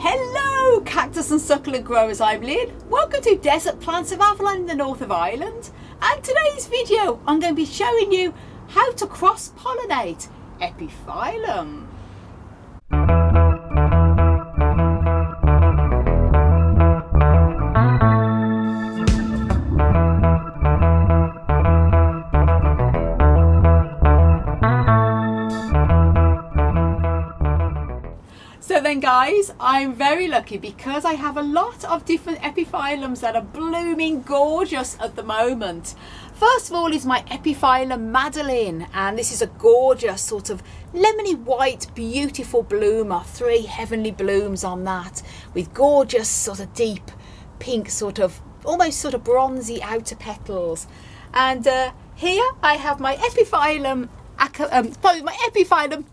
Hello cactus and succulent growers, I'm Lynn. Welcome to Desert Plants of Avalon in the north of Ireland. And today's video I'm going to be showing you how to cross-pollinate Epiphyllum. So then guys, I'm very lucky because I have a lot of different epiphyllums that are blooming gorgeous at the moment. First of all is my Epiphyllum Madeleine, and this is a gorgeous sort of lemony white beautiful bloomer, 3 heavenly blooms on that with gorgeous sort of deep pink sort of almost sort of bronzy outer petals. And here I have my Epiphyllum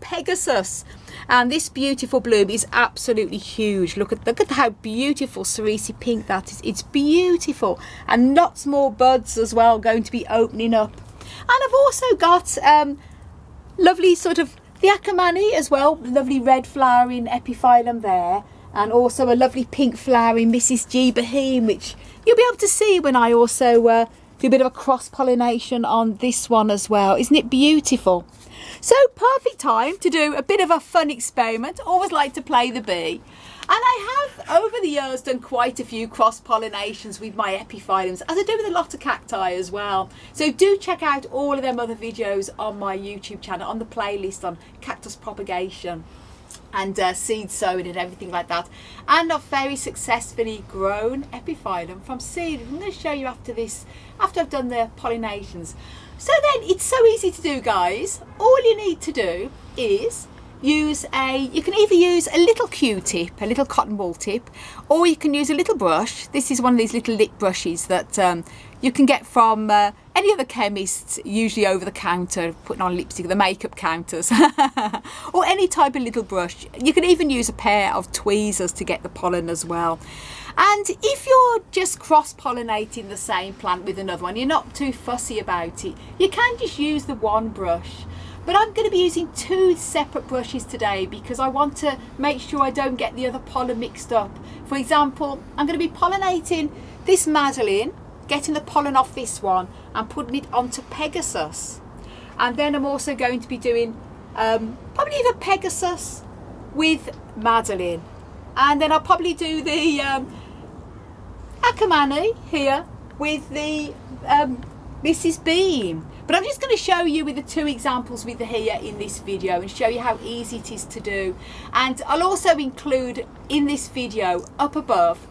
Pegasus. And this beautiful bloom is absolutely huge. Look at how beautiful cerise pink that is. It's beautiful, and lots more buds as well going to be opening up. And I've also got lovely sort of the Akamani as well, lovely red flowering Epiphyllum there, and also a lovely pink flowering Mrs. G Boheme, which you'll be able to see when I also do a bit of a cross-pollination on this one as well. Isn't it beautiful? So perfect time to do a bit of a fun experiment. Always like to play the bee. And I have over the years done quite a few cross-pollinations with my epiphyllums, as I do with a lot of cacti as well. So do check out all of them other videos on my YouTube channel, on the playlist on cactus propagation and seed sowing and everything like that. And I've very successfully grown epiphyllum from seed. I'm going to show you after this, after I've done the pollinations. So then it's so easy to do, guys. All you need to do is use you can either use a little Q-tip, a little cotton wool tip, or you can use a little brush. This is one of these little lip brushes that you can get from any other chemists, usually over the counter, putting on lipstick, the makeup counters, or any type of little brush. You can even use a pair of tweezers to get the pollen as well. And if you're just cross-pollinating the same plant with another one, you're not too fussy about it, you can just use the one brush. But I'm going to be using 2 separate brushes today because I want to make sure I don't get the other pollen mixed up. For example, I'm going to be pollinating this Madeleine, getting the pollen off this one and putting it onto Pegasus. And then I'm also going to be doing probably either Pegasus with Madeleine. And then I'll probably do the Akamani here with the Mrs. Beam. But I'm just going to show you with the 2 examples with the here in this video and show you how easy it is to do. And I'll also include in this video up above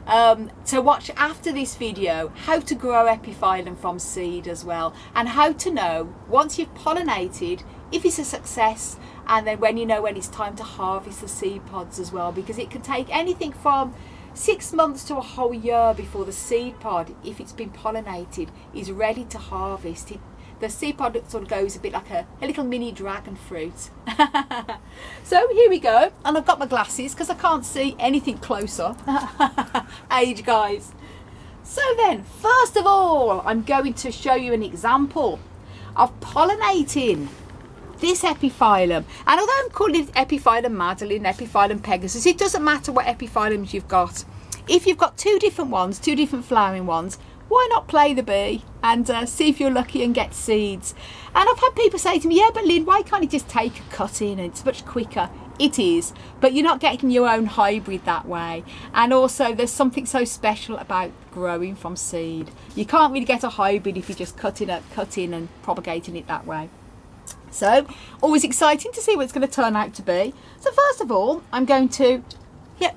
to watch after this video how to grow epiphyllum from seed as well, and how to know once you've pollinated if it's a success, and then when you know when it's time to harvest the seed pods as well, because it can take anything from 6 months to a whole year before the seed pod, if it's been pollinated, is ready to harvest. The seed pod sort of goes a bit like a little mini dragon fruit. So here we go, and I've got my glasses because I can't see anything closer. Age, guys. So then, first of all, I'm going to show you an example of pollinating this Epiphyllum. And although I'm calling it Epiphyllum Madeleine, Epiphyllum Pegasus, it doesn't matter what epiphyllums you've got. If you've got 2 different ones, 2 different flowering ones, why not play the bee and see if you're lucky and get seeds? And I've had people say to me, yeah, but Lynn, why can't you just take a cut in? It's much quicker. It is, but you're not getting your own hybrid that way. And also there's something so special about growing from seed. You can't really get a hybrid if you're just cutting and propagating it that way. So always exciting to see what it's going to turn out to be. So first of all, I'm going to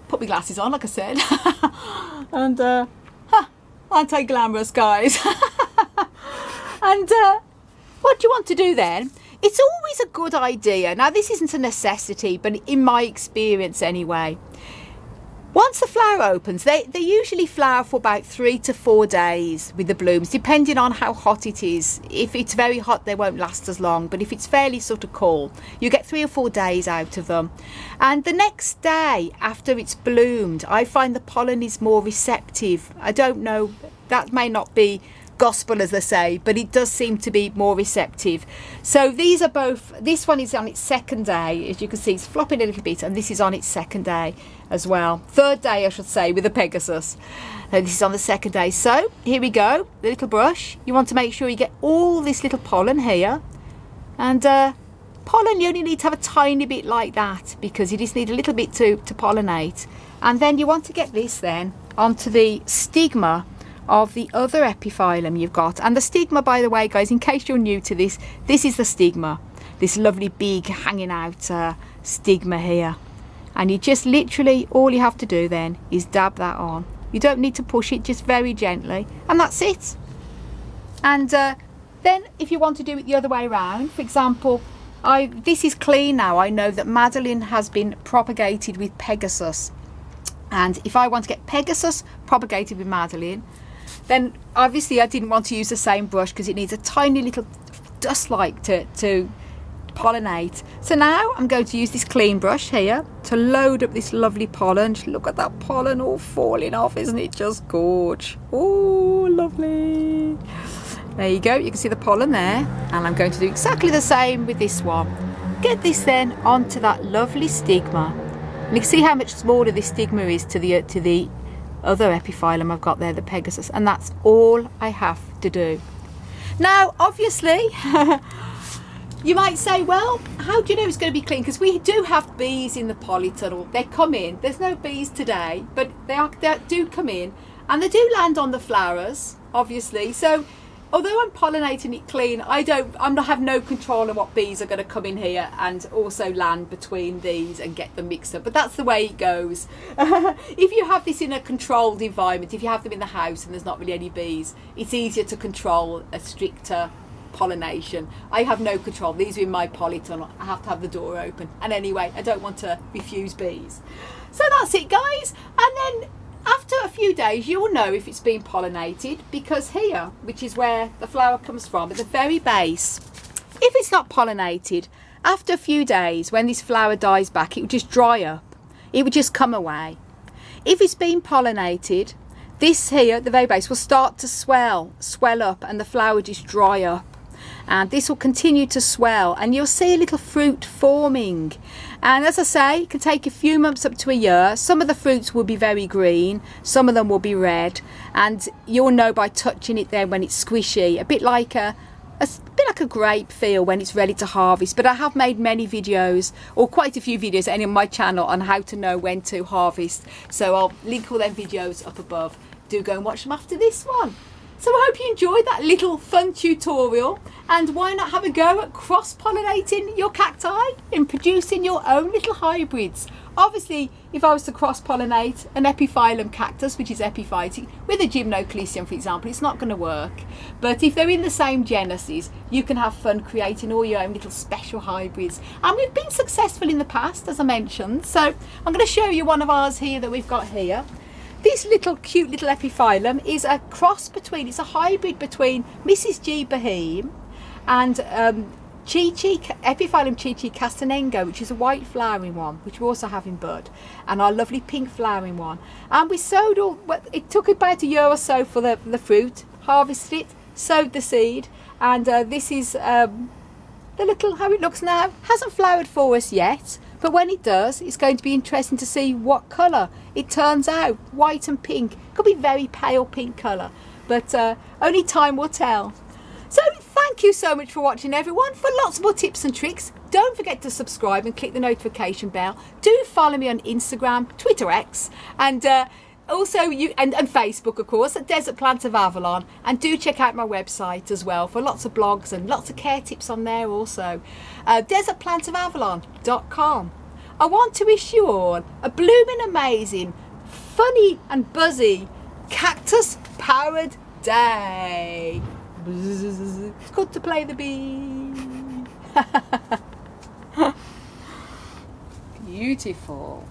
put my glasses on, like I said. And aren't I glamorous, guys? And what do you want to do then? It's always a good idea. Now, this isn't a necessity, but in my experience anyway, once the flower opens, they usually flower for about 3 to 4 days with the blooms, depending on how hot it is. If it's very hot, they won't last as long, but if it's fairly sort of cool, you get 3 or 4 days out of them. And the next day after it's bloomed, I find the pollen is more receptive. I don't know, that may not be gospel, as they say, but it does seem to be more receptive. So these are both, this one is on its second day, as you can see it's flopping a little bit, and this is on its second day as well. Third day I should say, with the Pegasus. This is on the second day. So here we go, the little brush. You want to make sure you get all this little pollen here, and pollen you only need to have a tiny bit like that, because you just need a little bit to pollinate. And then you want to get this then onto the stigma of the other epiphyllum you've got. And the stigma, by the way guys, in case you're new to this, this is the stigma, this lovely big hanging out stigma here. And you just literally, all you have to do then is dab that on. You don't need to push it, just very gently, and that's it. And then if you want to do it the other way around, for example, this is clean now. I know that Madeline has been propagated with Pegasus, and if I want to get Pegasus propagated with Madeline, then obviously I didn't want to use the same brush because it needs a tiny little dust-like to pollinate. So now I'm going to use this clean brush here to load up this lovely pollen. Just look at that pollen all falling off, isn't it just gorge? Oh, lovely. There you go, you can see the pollen there, and I'm going to do exactly the same with this one. Get this then onto that lovely stigma. And you can see how much smaller this stigma is to the other epiphyllum I've got there, the Pegasus, and that's all I have to do. Now obviously you might say, well, how do you know it's going to be clean? Because we do have bees in the polytunnel. They come in. There's no bees today, but they do come in, and they do land on the flowers, obviously. So although I'm pollinating it clean, I have no control of what bees are going to come in here and also land between these and get them mixed up. But that's the way it goes. If you have this in a controlled environment, if you have them in the house and there's not really any bees, it's easier to control a stricter pollination. I have no control. These are in my polytunnel. I have to have the door open. And anyway, I don't want to refuse bees. So that's it, guys. And then after a few days you will know if it's been pollinated, because here, which is where the flower comes from, at the very base, if it's not pollinated, after a few days when this flower dies back, it will just dry up. It will just come away. If it's been pollinated, this here at the very base will start to swell up, and the flower just dry up, and this will continue to swell, and you'll see a little fruit forming. And as I say, it can take a few months up to a year. Some of the fruits will be very green, some of them will be red, and you'll know by touching it then when it's squishy, a bit like a grape feel when it's ready to harvest. But I have made many videos, or quite a few videos on my channel, on how to know when to harvest, so I'll link all them videos up above. Do go and watch them after this one. So I hope you enjoyed that little fun tutorial, and why not have a go at cross-pollinating your cacti and producing your own little hybrids. Obviously, if I was to cross-pollinate an Epiphyllum Cactus, which is epiphytic, with a Gymnoclecium, for example, it's not going to work. But if they're in the same genuses, you can have fun creating all your own little special hybrids. And we've been successful in the past, as I mentioned. So I'm going to show you one of ours here that we've got here. This little cute little epiphyllum is a cross between, it's a hybrid between Mrs. G. Boheme and Epiphyllum Chi-Chi Castanengo, which is a white flowering one, which we also have in bud, and our lovely pink flowering one. And we sowed all, it took about a year or so for the fruit, harvested it, sowed the seed, and this is the little, how it looks now. Hasn't flowered for us yet, but when it does, it's going to be interesting to see what colour it turns out. White and pink. Could be very pale pink colour, but only time will tell. So thank you so much for watching, everyone. For lots more tips and tricks, don't forget to subscribe and click the notification bell. Do follow me on Instagram, Twitter X, and also and Facebook, of course, at Desert Plants of Avalon. And do check out my website as well for lots of blogs and lots of care tips on there also. desertplantsofavalon.com. I want to wish you all a blooming amazing, funny and buzzy cactus powered day. It's good to play the bee. Beautiful.